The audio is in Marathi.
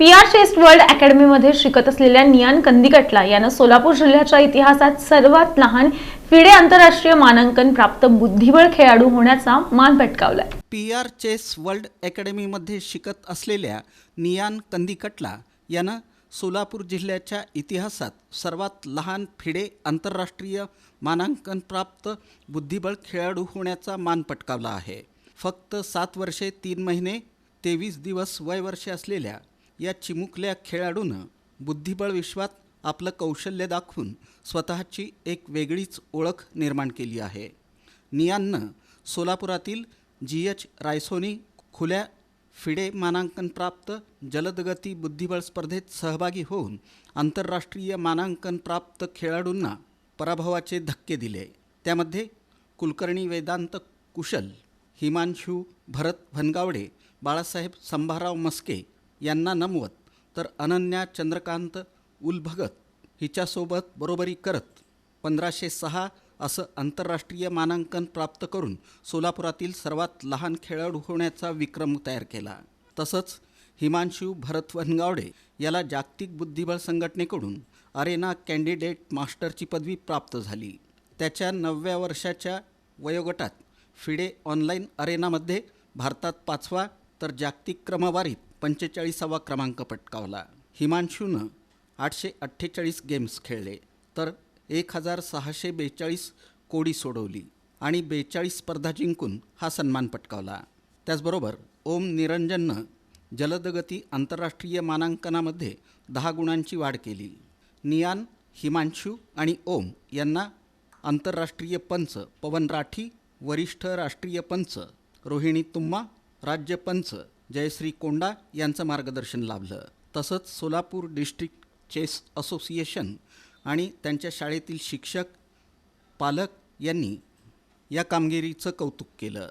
PR चेस वर्ल्ड अकॅडमीमध्ये शिकत असलेल्या नियान कंदिकटला यानं सोलापूर जिल्ह्याच्या इतिहासात सर्वात लहान फिडे आंतरराष्ट्रीय मानांकन प्राप्त बुद्धिबळ खेळाडू होण्याचा मान पटकावलाय। PR चेस वर्ल्ड अकॅडमीमध्ये शिकत असलेल्या नियान कंदिकटला यानं सोलापूर जिल्ह्याच्या इतिहासात सर्वात लहान फिडे आंतरराष्ट्रीय मानांकन प्राप्त बुद्धिबळ खेळाडू होण्याचा मान पटकावला आहे। फक्त 7 वर्षे 3 महिने 23 दिवस वय वर्षे असलेल्या या चिमुकल्या खेळाडूनं बुद्धिबळ विश्वात आपलं कौशल्य दाखवून स्वतःची एक वेगळीच ओळख निर्माण केली आहे। नियाननं सोलापुरातील GH रायसोनी खुल्या फिडे मानांकन प्राप्त जलदगती बुद्धिबळ स्पर्धेत सहभागी होऊन आंतरराष्ट्रीय मानांकन प्राप्त खेळाडूंना पराभवाचे धक्के दिले। त्यामध्ये कुलकर्णी वेदांत कुशल, हिमांशू भरत भनगावडे, बाळासाहेब संभाराव मस्के यांना नमवत तर अनन्या चंद्रकांत उलभगत हिच्यासोबत बरोबरी करत 1506 असं आंतरराष्ट्रीय मानांकन प्राप्त करून सोलापुरातील सर्वात लहान खेळाडू होण्याचा विक्रम तयार केला। तसंच हिमांशू भरत भनगावडे याला जागतिक बुद्धिबळ संघटनेकडून अरेना कॅन्डिडेट मास्टरची पदवी प्राप्त झाली। त्याच्या 9व्या वर्षाच्या वयोगटात फिडे ऑनलाईन अरेनामध्ये भारतात 5वा तर जागतिक क्रमवारीत 45वा क्रमांक पटकावला। हिमांशूनं 848 गेम्स खेळले तर 1642 कोडी सोडवली आणि 42 स्पर्धा जिंकून हा सन्मान पटकावला। त्याचबरोबर ओम निरंजननं जलदगती आंतरराष्ट्रीय मानांकनामध्ये 10 गुणांची वाढ केली। नियान, हिमांशू आणि ओम यांना आंतरराष्ट्रीय पंच पवन राठी, वरिष्ठ राष्ट्रीय पंच रोहिणी तुम्मा, राज्य पंच जयश्री कोंडा यांचं मार्गदर्शन लाभलं। तसंच सोलापूर डिस्ट्रिक्ट चेस असोसिएशन आणि त्यांच्या शाळेतील शिक्षक, पालक यांनी या कामगिरीचं कौतुक केलं।